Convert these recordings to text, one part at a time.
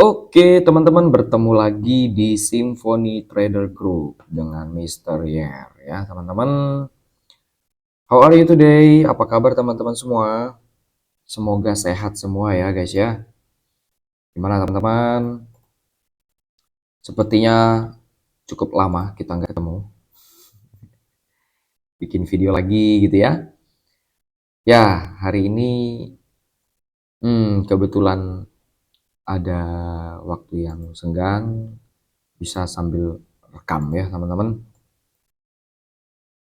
Oke, teman-teman, bertemu lagi di Symphony Trader Group dengan Mr. Yer ya, teman-teman. How are you today? Apa kabar teman-teman semua? Semoga sehat semua ya, guys ya. Gimana teman-teman? Sepertinya cukup lama kita nggak ketemu. Bikin video lagi gitu ya. Ya, hari ini kebetulan ada waktu yang senggang, bisa sambil rekam ya, teman-teman.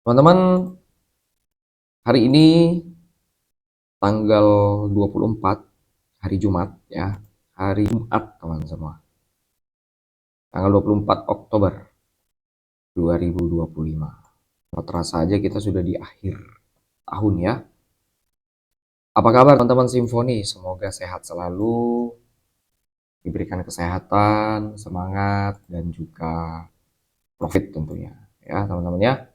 Teman-teman, hari ini tanggal 24 hari Jumat ya. Hari Jumat teman semua. Tanggal 24 Oktober 2025. Tidak terasa aja kita sudah di akhir tahun ya. Apa kabar teman-teman Simfoni? Semoga sehat selalu, diberikan kesehatan, semangat, dan juga profit tentunya ya teman-teman ya.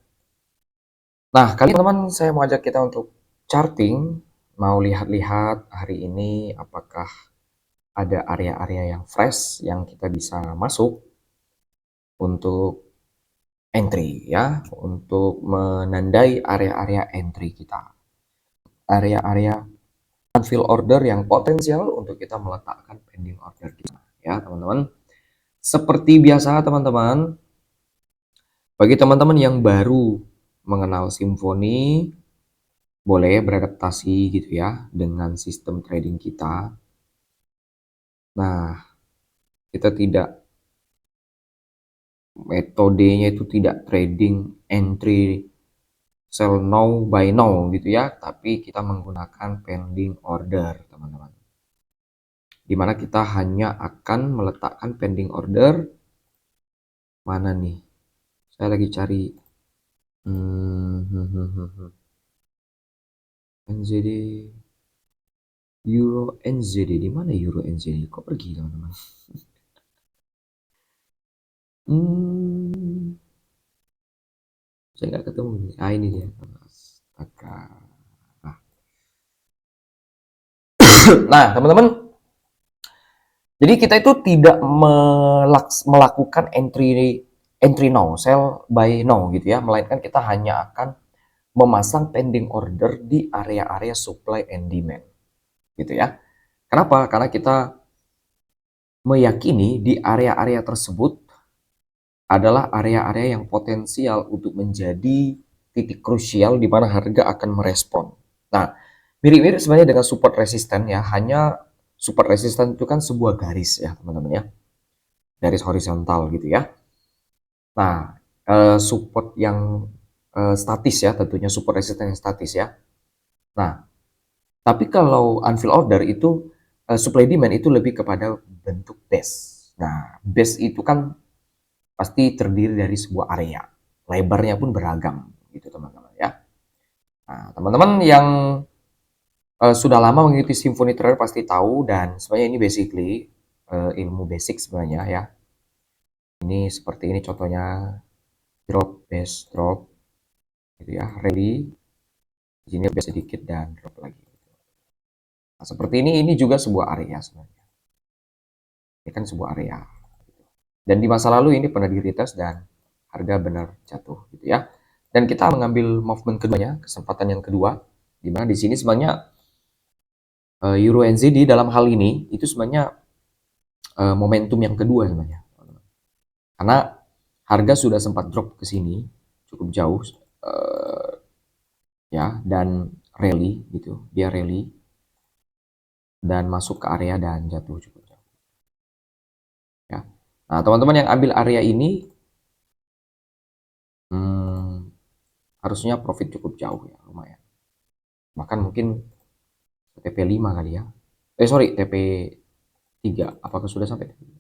Nah, kali ini teman-teman saya mau ajak kita untuk charting, mau lihat-lihat hari ini apakah ada area-area yang fresh yang kita bisa masuk untuk entry ya, untuk menandai area-area entry kita, area-area unfill order yang potensial untuk kita meletakkan pending order kita ya teman-teman. Seperti biasa teman-teman, bagi teman-teman yang baru mengenal Symphony, boleh beradaptasi gitu ya dengan sistem trading kita. Nah, kita tidak, metodenya itu tidak trading entry sell now buy now gitu ya, tapi kita menggunakan pending order teman-teman, dimana kita hanya akan meletakkan pending order. Mana nih, saya lagi cari NZD Euro NZD, di mana Euro NZD kok pergi teman-teman? Saya nggak ketemu nih. Ini dia. Astaga. Nah teman-teman, jadi kita itu tidak melakukan entry now, sell buy now gitu ya, melainkan kita hanya akan memasang pending order di area-area supply and demand gitu ya. Kenapa? Karena kita meyakini di area-area tersebut adalah area-area yang potensial untuk menjadi titik krusial di mana harga akan merespon. Nah, mirip-mirip sebenarnya dengan support resisten ya, hanya support resisten itu kan sebuah garis ya teman-teman ya, garis horizontal gitu ya. Nah, support yang statis ya, tentunya support resisten yang statis ya. Nah, tapi kalau unfill order itu supply demand itu lebih kepada bentuk base. Nah, base itu kan pasti terdiri dari sebuah area, lebarnya pun beragam gitu teman-teman ya. Nah, teman-teman yang sudah lama mengikuti Symphony Trader pasti tahu, dan sebenarnya ini basically ilmu basic sebenarnya ya. Ini seperti ini contohnya, drop, base, drop gitu ya, rally, di sini base sedikit dan drop lagi. Nah, seperti ini juga sebuah area sebenarnya. Ini kan sebuah area. Dan di masa lalu ini pernah di retest dan harga benar jatuh gitu ya. Dan kita mengambil movement keduanya, kesempatan yang kedua, di mana di sini sebenarnya Euro NZD dalam hal ini itu sebenarnya momentum yang kedua sebenarnya. Karena harga sudah sempat drop ke sini cukup jauh ya, dan rally gitu, dia rally dan masuk ke area dan jatuh cukup jauh. Ya. Nah, teman-teman yang ambil area ini harusnya profit cukup jauh ya, lumayan. Bahkan mungkin TP 5 kali ya. Sorry, TP 3. Apakah sudah sampai TP 3?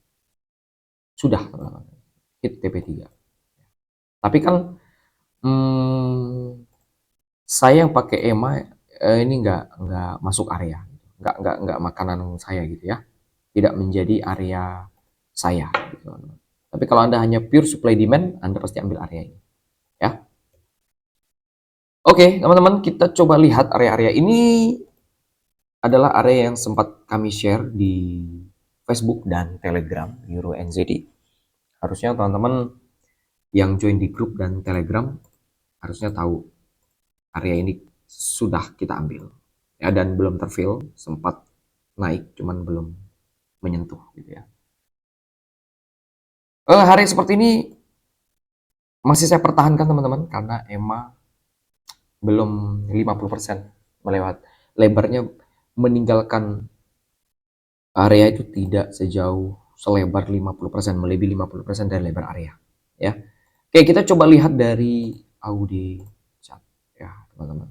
Sudah, teman-teman. Hit TP 3. Tapi kan saya yang pakai EMA ini nggak masuk area, nggak makanan saya gitu ya, tidak menjadi area saya gitu. Tapi kalau Anda hanya pure supply demand, Anda pasti ambil area ini ya. Oke teman-teman, kita coba lihat area-area ini adalah area yang sempat kami share di Facebook dan Telegram Euro NZD. Harusnya teman-teman yang join di grup dan Telegram harusnya tahu area ini sudah kita ambil ya, dan belum terfill, sempat naik cuman belum menyentuh gitu ya. Hari seperti ini masih saya pertahankan teman-teman karena EMA belum 50% melewat, lebarnya meninggalkan area itu tidak sejauh selebar 50%, melebihi 50% dari lebar area ya. Oke, kita coba lihat dari Audi chart ya teman-teman.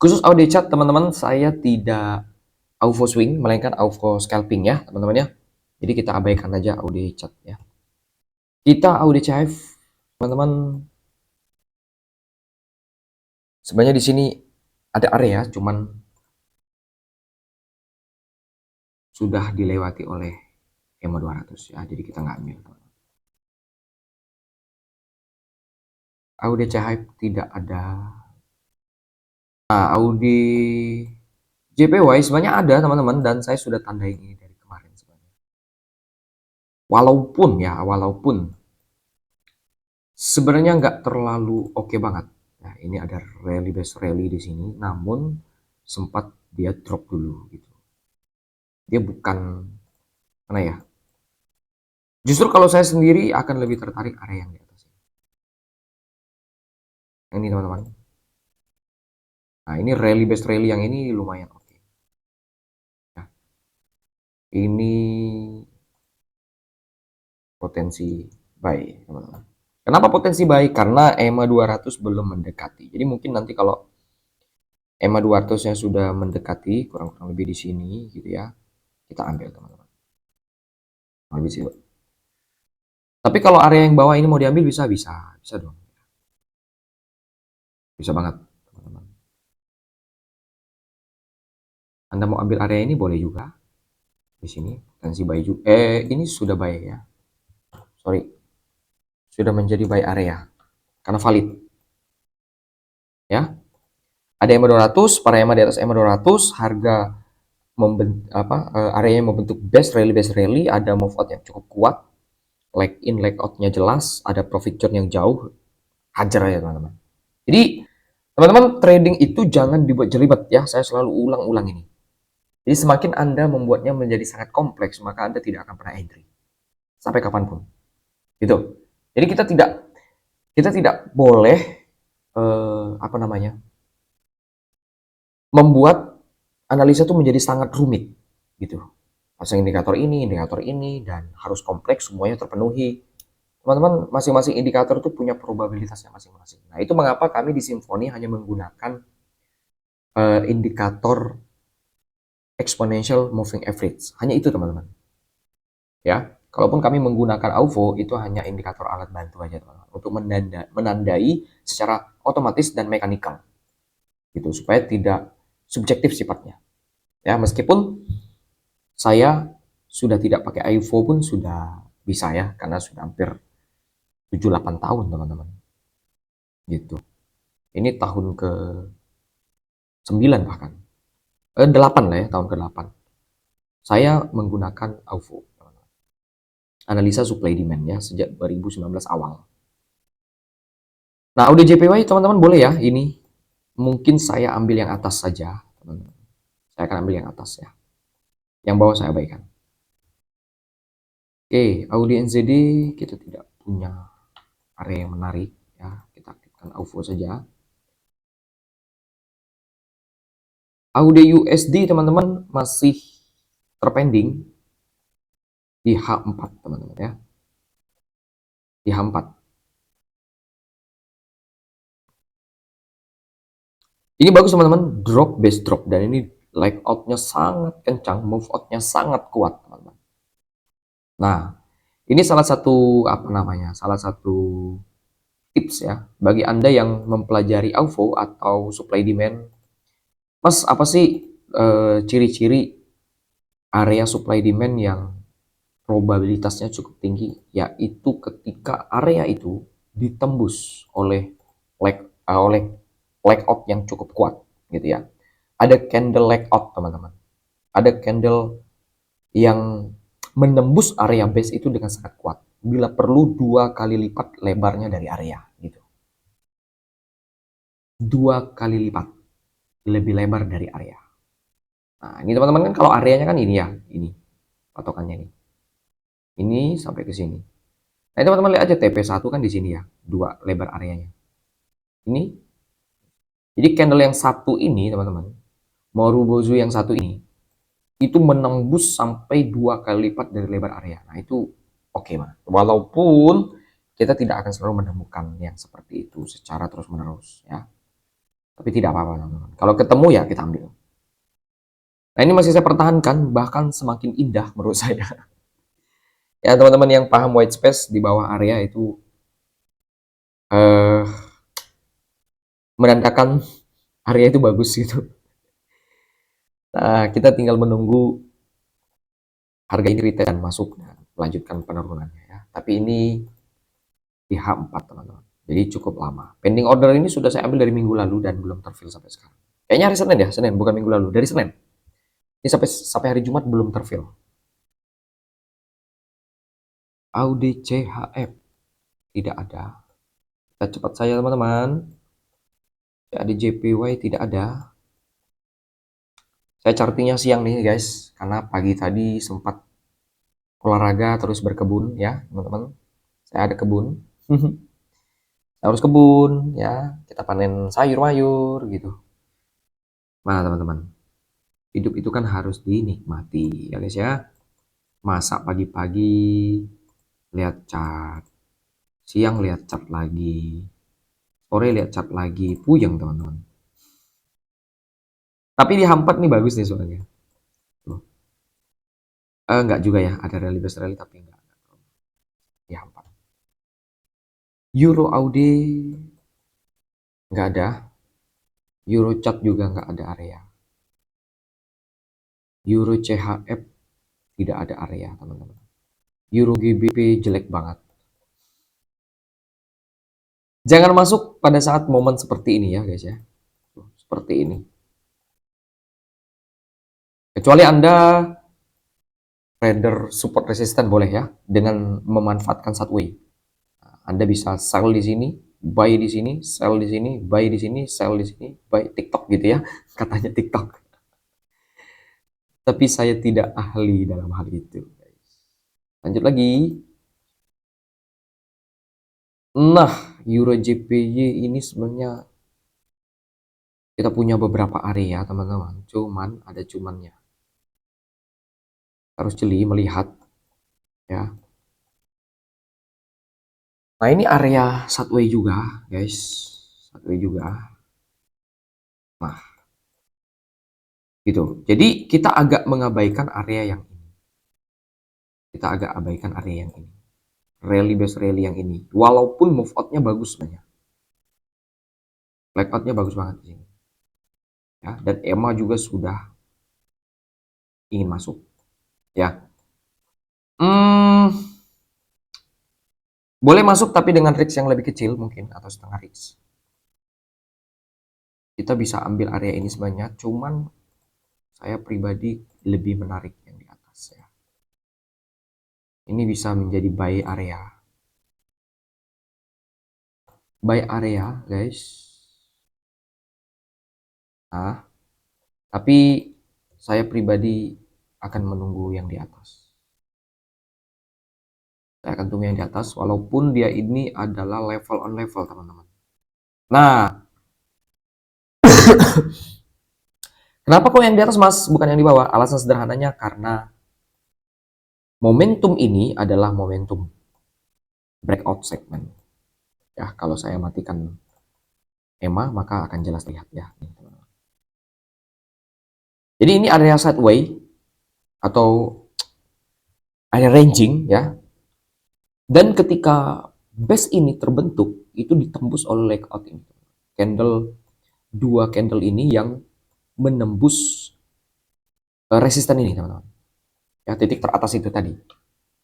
Khusus Audi chart teman-teman, saya tidak AUVO swing melainkan AUVO scalping ya teman-teman ya. Jadi kita abaikan aja Audi chart ya. Kita Audi CHF teman-teman, sebenarnya di sini ada area cuman sudah dilewati oleh EMA 200 ya, jadi kita nggak ambil. Audi CHF tidak ada. Nah, Audi JPY sebenarnya ada teman-teman, dan saya sudah tandai ini dari kemarin sebenarnya. Walaupun sebenarnya nggak terlalu oke banget. Nah, ini ada rally base rally di sini, namun sempat dia drop dulu gitu. Dia bukan mana ya? Justru kalau saya sendiri akan lebih tertarik area yang di atas ini. Ini teman-teman. Nah, ini rally base rally yang ini lumayan oke. Nah, ini potensi buy teman-teman. Kenapa potensi buy? Karena EMA 200 belum mendekati. Jadi mungkin nanti kalau EMA 200-nya sudah mendekati, kurang lebih di sini gitu ya, kita ambil teman-teman. Lebih sih. Tapi kalau area yang bawah ini mau diambil bisa dong. Bisa banget teman-teman. Anda mau ambil area ini boleh juga. Di sini potensi buy juga. Ini sudah buy ya. Sorry. Sudah menjadi buy area karena valid. Ya. Ada EMA 200, para EMA di atas EMA 200, harga area yang membentuk base rally, ada move out yang cukup kuat, leg in leg outnya jelas, ada profit chart yang jauh, hajar aja teman-teman. Jadi teman-teman, trading itu jangan dibuat jelimet ya, saya selalu ulang-ulang ini. Jadi semakin Anda membuatnya menjadi sangat kompleks, maka Anda tidak akan pernah entry sampai kapanpun gitu. Jadi kita tidak boleh membuat analisa itu menjadi sangat rumit gitu. Pasang indikator ini, dan harus kompleks, semuanya terpenuhi. Teman-teman, masing-masing indikator itu punya probabilitasnya masing-masing. Nah, itu mengapa kami di Simfoni hanya menggunakan indikator exponential moving average. Hanya itu, teman-teman. Ya, kalaupun kami menggunakan AUVO, itu hanya indikator alat bantu aja, teman-teman, untuk menandai secara otomatis dan mekanikal. Gitu, supaya tidak subjektif sifatnya. Ya, meskipun saya sudah tidak pakai AUVO pun sudah bisa ya, karena sudah hampir 7-8 tahun teman-teman. Gitu. Ini tahun ke-9 bahkan. 8 lah ya, tahun ke-8. Saya menggunakan AUVO. Analisa supply demand ya, sejak 2019 awal. Nah, Audi JPY teman-teman boleh ya, ini mungkin saya ambil yang atas saja, teman-teman. Saya akan ambil yang atas ya. Yang bawah saya abaikan. Oke, Audi NZD kita tidak punya area yang menarik ya, kita aktifkan AUVO saja. Audi USD teman-teman masih terpending di H4 teman-teman ya. Di H4. Ini bagus teman-teman, drop base drop, dan ini leg out-nya sangat kencang, move out-nya sangat kuat teman-teman. Nah, ini salah satu salah satu tips ya bagi Anda yang mempelajari AUVO atau supply demand. Mas, apa sih ciri-ciri area supply demand yang probabilitasnya cukup tinggi? Yaitu ketika area itu ditembus oleh leg out yang cukup kuat gitu ya. Ada candle leg out teman-teman. Ada candle yang menembus area base itu dengan sangat kuat. Bila perlu 2 kali lipat lebarnya dari area gitu. 2 kali lipat lebih lebar dari area. Nah, ini teman-teman kan kalau areanya kan ini ya, ini patokannya nih. Ini sampai ke sini. Nah, teman-teman lihat aja TP1 kan di sini ya, 2 lebar areanya. Ini. Jadi candle yang satu ini, teman-teman, Morubozu yang satu ini, itu menembus sampai 2 kali lipat dari lebar area. Nah, itu oke, mah. Walaupun kita tidak akan selalu menemukan yang seperti itu secara terus-menerus, ya. Tapi tidak apa-apa, teman-teman. Kalau ketemu ya kita ambil. Nah, ini masih saya pertahankan, bahkan semakin indah menurut saya. Ya, teman-teman yang paham white space di bawah area itu eh menandakan area itu bagus gitu. Nah, kita tinggal menunggu harga ini retest dan masuk dan melanjutkan penurunannya ya. Tapi ini di H4, teman-teman. Jadi cukup lama. Pending order ini sudah saya ambil dari minggu lalu dan belum terfill sampai sekarang. Kayaknya hari Senin ya, Senin bukan minggu lalu, dari Senin. Ini sampai hari Jumat belum terfill. Audi CHF tidak ada. Kita cepat saja, teman-teman. Ada JPY tidak ada. Saya chartingnya siang nih guys, karena pagi tadi sempat olahraga terus berkebun ya teman-teman. Saya ada kebun. Harus kebun ya, kita panen sayur mayur gitu. Mana teman-teman? Hidup itu kan harus dinikmati ya guys ya. Masak pagi-pagi, lihat cat. Siang lihat cat lagi. Sore lihat cat lagi, puyeng teman-teman. Tapi di H4 nih bagus nih soalnya. Enggak juga ya, ada rally best rally tapi enggak. Di H4. Euro Audi nggak ada. Euro Chat juga nggak ada area. Euro CHF tidak ada area, teman-teman. Euro GBP jelek banget. Jangan masuk pada saat momen seperti ini ya, guys ya. Seperti ini. Kecuali Anda trader support resisten boleh ya, dengan memanfaatkan Satway. Anda bisa sell di sini, buy di sini, sell di sini, buy di sini, sell di sini, buy TikTok gitu ya. Katanya TikTok. Tapi saya tidak ahli dalam hal itu. Lanjut lagi. Nah, Euro JPY ini sebenarnya kita punya beberapa area, teman-teman. Cuman ada cumannya. Harus jeli melihat ya. Nah, ini area Satway juga, guys. Satway juga. Nah, gitu. Jadi kita agak mengabaikan area yang ini. Kita agak abaikan area yang ini. Rally base rally yang ini. Walaupun move out-nya bagus sebenarnya. Flag out-nya bagus banget di sini. Ya, dan EMA juga sudah ingin masuk. Ya. Boleh masuk tapi dengan risk yang lebih kecil mungkin atau setengah risk. Kita bisa ambil area ini sebenarnya, cuman saya pribadi lebih menarik yang di atas ya. Ini bisa menjadi buy area. Buy area, guys. Nah, tapi saya pribadi akan menunggu yang di atas. Saya akan tunggu yang di atas walaupun dia ini adalah level on level, teman-teman. Nah, kenapa kok yang di atas Mas, bukan yang di bawah? Alasan sederhananya karena momentum ini adalah momentum breakout segment. Ya, kalau saya matikan EMA maka akan jelas lihat ya. Jadi ini area sideway atau area ranging ya. Dan ketika base ini terbentuk, itu ditembus oleh breakout ini. Dua candle ini yang menembus resisten ini, teman-teman. Ya, titik teratas itu tadi.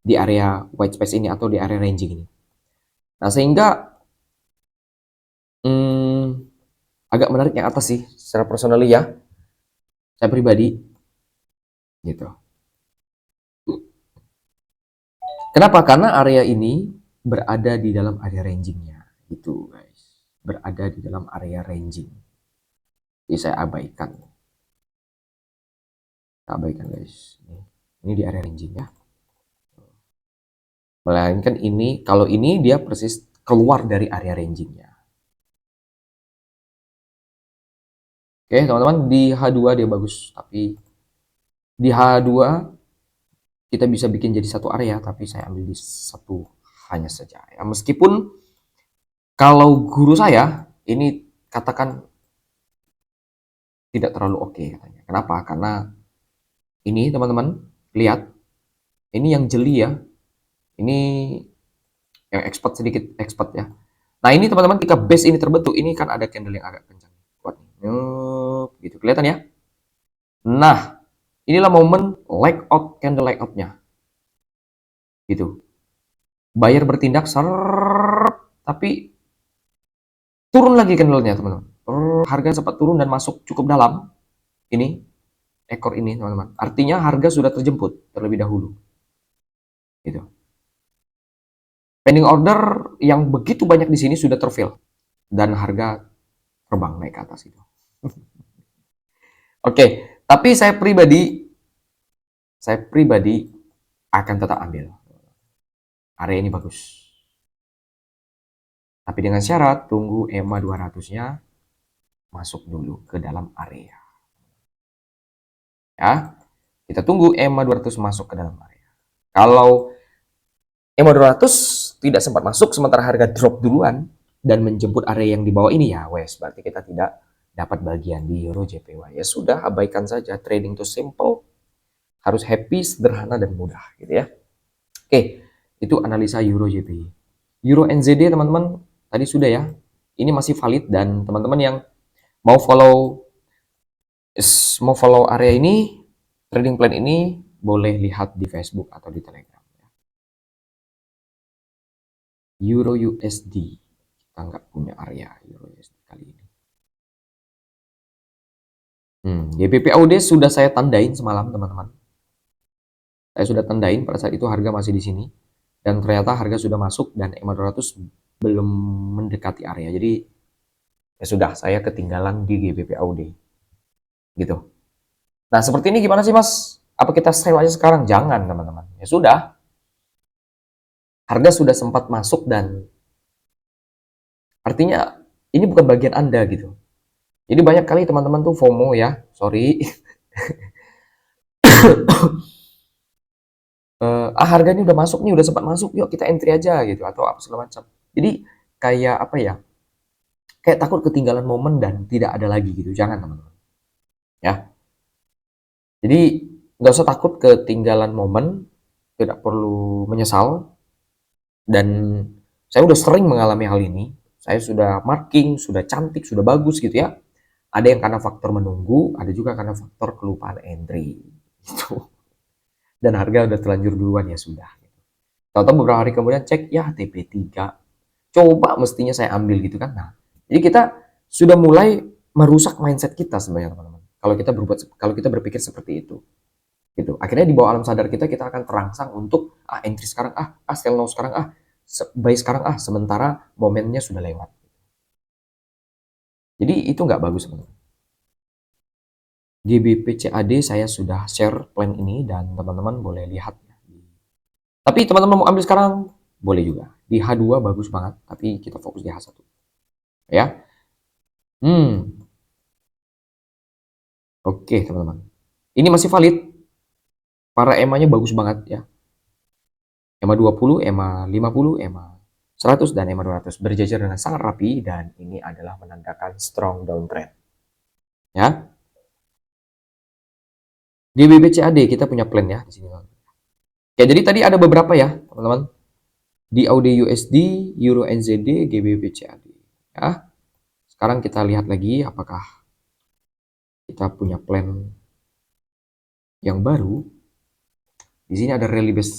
Di area white space ini atau di area ranging ini. Nah, sehingga agak menarik yang atas sih, secara personally ya. Saya pribadi gitu. Kenapa? Karena area ini berada di dalam area ranging-nya, gitu guys. Berada di dalam area ranging. Jadi saya abaikan. Abaikan guys. Ini di area ranging ya. Melainkan ini, kalau ini dia persis keluar dari area ranging-nya. Oke teman-teman, di H2 dia bagus, tapi di H2 kita bisa bikin jadi satu area, tapi saya ambil di satu hanya saja ya. Meskipun kalau guru saya ini katakan tidak terlalu oke katanya. Kenapa? Karena ini teman-teman lihat, ini yang jeli ya, ini yang expert sedikit expert ya. Nah ini teman-teman ketika base ini terbentuk, ini kan ada candle yang agak kencang, kuat nih, gitu kelihatan ya. Nah inilah momen layout candle layoutnya, gitu. Buyer bertindak, tapi turun lagi candlenya teman-teman. Harga sempat turun dan masuk cukup dalam. Ini ekor ini teman-teman. Artinya harga sudah terjemput terlebih dahulu. Gitu. Pending order yang begitu banyak di sini sudah terfill dan harga terbang naik ke atas itu. Oke, tapi saya pribadi akan tetap ambil. Area ini bagus. Tapi dengan syarat tunggu EMA 200-nya masuk dulu ke dalam area. Ya, kita tunggu EMA 200 masuk ke dalam area. Kalau EMA 200 tidak sempat masuk sementara harga drop duluan dan menjemput area yang di bawah ini, ya wes, berarti kita tidak dapat bagian di Euro JPY. Ya sudah, abaikan saja. Trading itu simple, harus happy, sederhana, dan mudah gitu ya. Oke, itu analisa Euro JPY. Euro NZD teman-teman tadi sudah ya. Ini masih valid dan teman-teman yang mau follow area ini, trading plan ini, boleh lihat di Facebook atau di Telegram. Euro USD, kita nggak punya area Euro USD kali ini. GBP AUD sudah saya tandain semalam teman-teman. Saya sudah tandain pada saat itu harga masih di sini dan ternyata harga sudah masuk dan EMA 200 belum mendekati area. Jadi ya sudah, saya ketinggalan di GBP AUD. Gitu. Nah, seperti ini gimana sih, Mas? Apa kita sell aja sekarang? Jangan, teman-teman. Ya sudah. Harga sudah sempat masuk dan artinya ini bukan bagian Anda gitu. Jadi banyak kali teman-teman tuh FOMO ya, sorry. Harga ini udah masuk nih, udah sempat masuk, yuk kita entry aja gitu atau apa segala macam. Jadi kayak apa ya? Kayak takut ketinggalan momen dan tidak ada lagi gitu. Jangan teman-teman. Ya. Jadi nggak usah takut ketinggalan momen, tidak perlu menyesal. Dan saya udah sering mengalami hal ini. Saya sudah marking, sudah cantik, sudah bagus gitu ya. Ada yang karena faktor menunggu, ada juga karena faktor kelupaan entry. Gitu. Dan harga udah terlanjur duluan, ya sudah. Tahu-tahu beberapa hari kemudian cek, ya TP3. Coba mestinya saya ambil gitu kan. Nah, jadi kita sudah mulai merusak mindset kita sebenarnya teman-teman. Kalau kita berpikir seperti itu. Gitu. Akhirnya di bawah alam sadar kita akan terangsang untuk entry sekarang, sell now sekarang, buy sekarang, sementara momennya sudah lewat. Jadi itu nggak bagus teman-teman. GBP CAD saya sudah share plan ini dan teman-teman boleh lihat. Tapi teman-teman mau ambil sekarang, boleh juga. Di H2 bagus banget, tapi kita fokus di H1. Ya. Oke teman-teman. Ini masih valid. Para EMA-nya bagus banget ya. EMA 20, EMA 50, EMA 100, dan EMA 200 berjajar dengan sangat rapi dan ini adalah menandakan strong downtrend. Ya. Di BBCAD kita punya plan ya di sini. Ya, jadi tadi ada beberapa ya, teman-teman. Di AUD USD, Euro NZD, GBP CAD. Ya. Sekarang kita lihat lagi apakah kita punya plan yang baru. Di sini ada rally base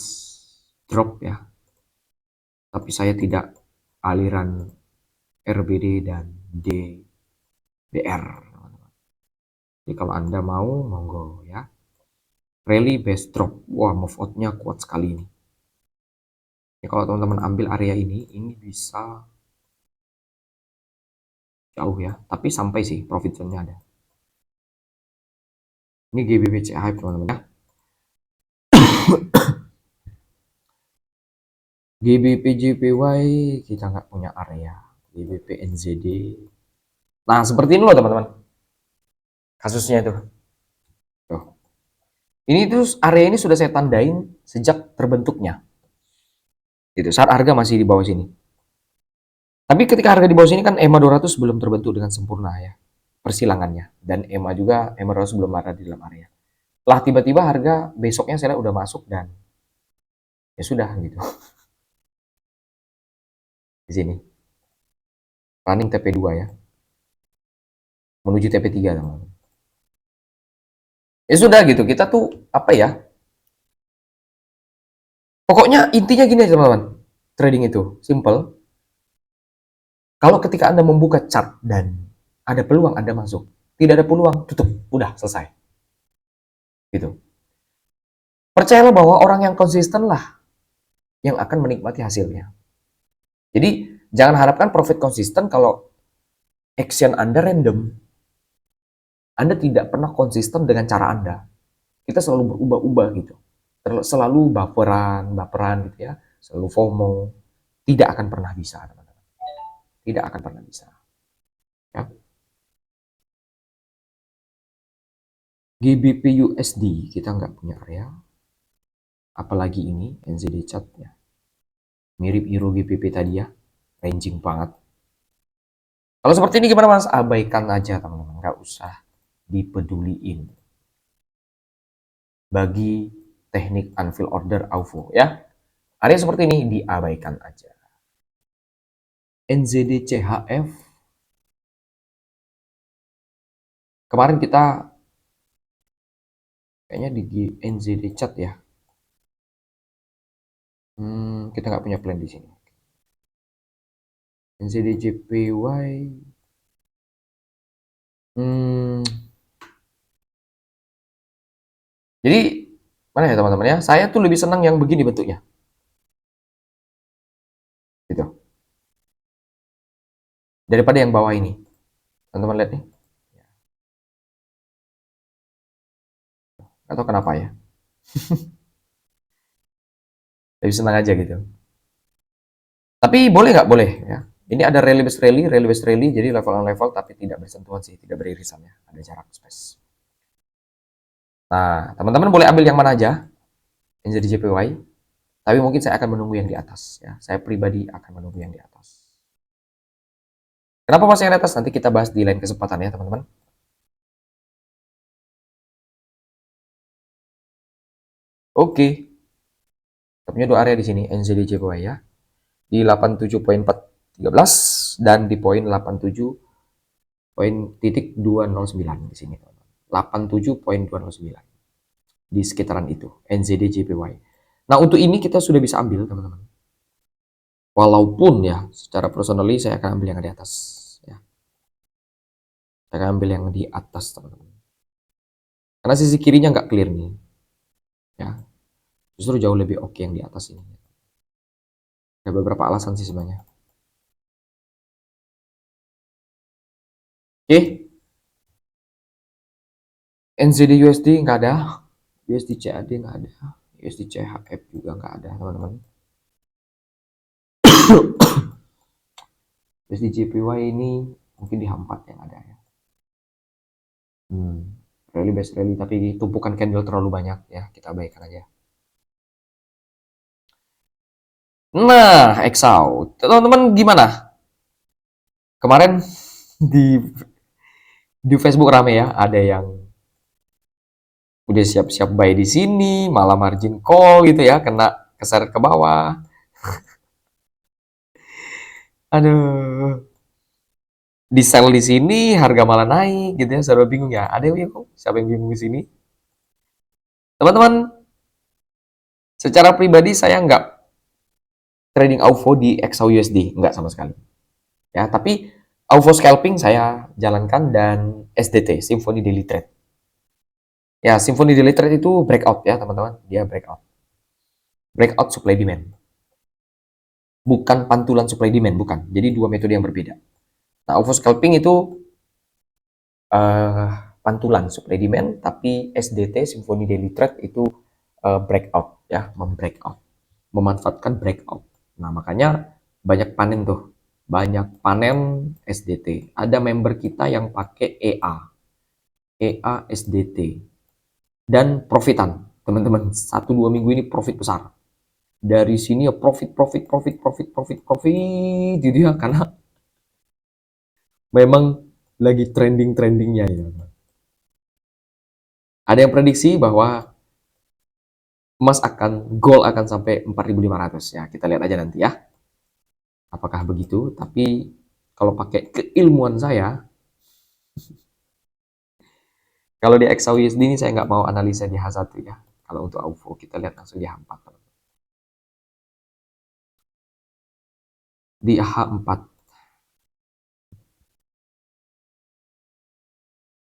drop ya. Tapi saya tidak aliran RBD dan DBR. Jadi kalau Anda mau, monggo ya. Rally base drop. Wah, move out-nya kuat sekali ini. Ya, kalau teman-teman ambil area ini bisa jauh ya, tapi sampai sih profit zone-nya ada. Ini GBP Hype teman-teman ya. GBP JPY kita nggak punya area. GBP NZD. Nah, seperti ini loh teman-teman. Kasusnya itu. Tuh. Ini terus area ini sudah saya tandain sejak terbentuknya. Gitu, saat harga masih di bawah sini. Tapi ketika harga di bawah sini kan EMA 200 belum terbentuk dengan sempurna ya persilangannya. Dan EMA juga, EMA 200 belum ada di dalam area. Lah tiba-tiba harga besoknya saya lihat udah masuk dan ya sudah gitu. Di sini. Running TP2 ya. Menuju TP3 teman-teman. Ya sudah gitu, kita tuh apa ya? Pokoknya intinya gini aja teman-teman. Trading itu simple. Kalau ketika Anda membuka chart dan ada peluang Anda masuk, tidak ada peluang, tutup, udah selesai. Gitu. Percayalah bahwa orang yang konsisten lah yang akan menikmati hasilnya. Jadi jangan harapkan profit konsisten kalau action Anda random. Anda tidak pernah konsisten dengan cara Anda. Kita selalu berubah-ubah gitu. Selalu baperan gitu ya. Selalu FOMO. Tidak akan pernah bisa, teman-teman. Tidak akan pernah bisa. Ya. GBP USD kita nggak punya area. Apalagi ini NZD chart-nya. Mirip Euro GBP tadi ya. Ranging banget. Kalau seperti ini gimana mas? Abaikan aja teman-teman. Nggak usah dipeduliin. Bagi teknik unfill order AUFO ya. Area seperti ini diabaikan aja. NZD CHF kemarin kita kayaknya di NZD chat ya. Kita nggak punya plan di sini. NZD JPY. Jadi mana ya teman-teman ya? Saya tuh lebih senang yang begini bentuknya. Gitu. Daripada yang bawah ini. Teman-teman lihat nih. Atau kenapa ya? Lebih senang aja gitu. Tapi boleh nggak? Boleh ya. Ini ada rally based rally, jadi level on level tapi tidak bersentuhan sih, tidak beririsan ya. Ada jarak space. Nah, teman-teman boleh ambil yang mana aja. NZD JPY. Tapi mungkin saya akan menunggu yang di atas ya. Saya pribadi akan menunggu yang di atas. Kenapa mas yang di atas? Nanti kita bahas di lain kesempatan ya teman-teman. Oke. Kita punya dua area di sini, NZD JPY ya. Di 87.413 dan di poin 87.209 di sini. 87.209 di sekitaran itu, NZD JPY. Nah, untuk ini kita sudah bisa ambil, teman-teman. Walaupun ya, secara personally saya akan ambil yang di atas. Ya. Saya akan ambil yang di atas, teman-teman. Karena sisi kirinya nggak clear nih. Ya. Justru jauh lebih oke yang di atas ini. Ada beberapa alasan sih sebenarnya. Oke. NZD USD nggak ada. USD CAD nggak ada. USD CHF juga nggak ada, teman-teman. USD JPY ini mungkin di H4 yang ada ya. Rally base rally tapi tumpukan candle terlalu banyak ya, kita abaikan aja. Nah, Exau, teman-teman gimana? Kemarin di Facebook rame ya, ada yang udah siap-siap buy di sini, malah margin call gitu ya, kena keseret ke bawah. Aduh, di sell di sini harga malah naik gitu ya, serba bingung ya. Ada yang kok, siapa yang bingung di sini? Teman-teman, secara pribadi saya nggak trading AUFO di XAU USD, nggak sama sekali. Ya, tapi AUFO scalping saya jalankan dan SDT, Symphony Daily Trade. Ya, Symphony Daily Trade itu breakout ya, teman-teman. Dia breakout. Breakout supply demand. bukan pantulan supply demand, bukan. Jadi dua metode yang berbeda. Nah, OVO scalping itu pantulan supply demand, tapi SDT Symphony Daily Trade itu breakout ya, membreakout, memanfaatkan breakout. Nah, makanya banyak panen tuh, banyak panen SDT. Ada member kita yang pakai EA SDT dan profitan. Teman-teman, 1-2 minggu ini profit besar. Dari sini ya profit gitu ya, karena memang lagi trending-trendingnya ya. Ada yang prediksi bahwa gold akan sampai 4.500 ya. Kita lihat aja nanti ya. Apakah begitu? Tapi kalau pakai keilmuan saya, kalau di XAUSD ini saya nggak mau analisa di H1 ya. Kalau untuk AUFO kita lihat langsung di H4. Di H4.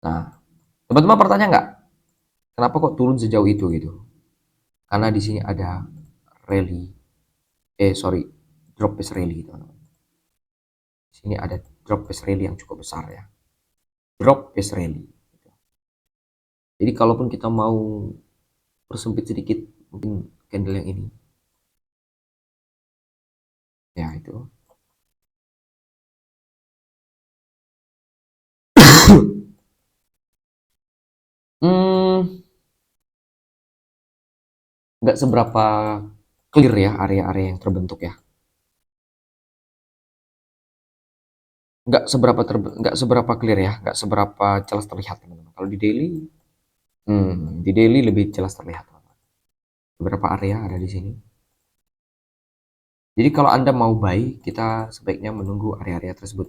Nah, teman-teman bertanya nggak? Kenapa kok turun sejauh itu gitu? Karena di sini ada rally, drop base rally teman-teman. Di sini ada drop base rally yang cukup besar ya. Drop base rally. Jadi kalaupun kita mau persempit sedikit, mungkin candle yang ini. Ya itu. Nggak seberapa clear ya area-area yang terbentuk ya. Nggak seberapa clear ya, nggak seberapa jelas terlihat teman-teman. Kalau di daily lebih jelas terlihat teman-teman. Beberapa area ada di sini. Jadi kalau Anda mau buy, kita sebaiknya menunggu area-area tersebut.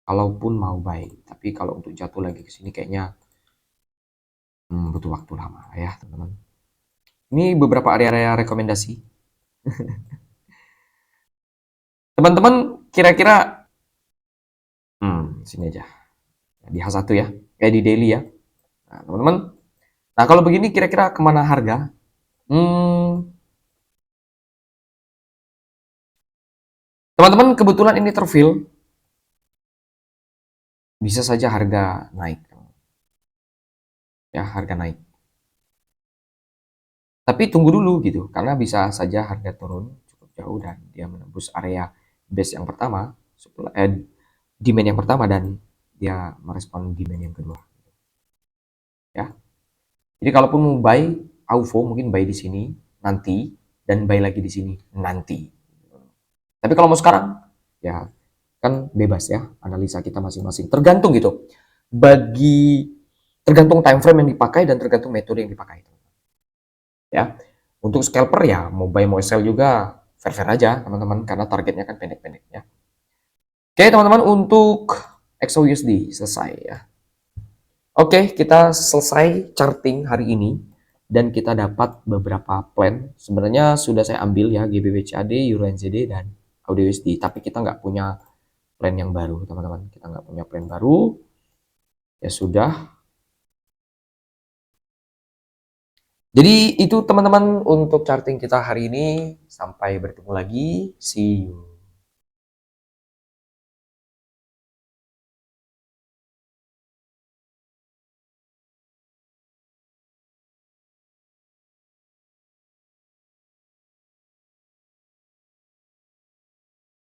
Kalaupun mau buy, tapi kalau untuk jatuh lagi ke sini kayaknya butuh waktu lama ya teman-teman. Ini beberapa area-area rekomendasi. Teman-teman kira-kira sini aja. Di H1 ya, kayak di daily ya. Nah, teman-teman. Nah, kalau begini kira-kira kemana harga? Teman-teman kebetulan ini terfill, bisa saja harga naik. Ya, harga naik. Tapi tunggu dulu gitu, karena bisa saja harga turun cukup jauh dan dia menembus area base yang pertama, demand yang pertama dan dia merespon demand yang kedua. Ya. Jadi kalaupun mau buy AUFO mungkin buy di sini nanti dan buy lagi di sini nanti. Tapi kalau mau sekarang ya kan bebas ya, analisa kita masing-masing. Tergantung gitu. Tergantung time frame yang dipakai dan tergantung metode yang dipakai. Ya. Untuk scalper ya mau buy mau sell juga fair-fair aja teman-teman karena targetnya kan pendek-pendek ya. Oke, teman-teman, untuk XAUUSD selesai ya. Oke, kita selesai charting hari ini dan kita dapat beberapa plan. Sebenarnya sudah saya ambil ya GBP/CAD, Euro NZD dan AUD/USD, tapi kita nggak punya plan yang baru, teman-teman. Kita nggak punya plan baru. Ya sudah. Jadi itu teman-teman untuk charting kita hari ini. Sampai bertemu lagi. See you.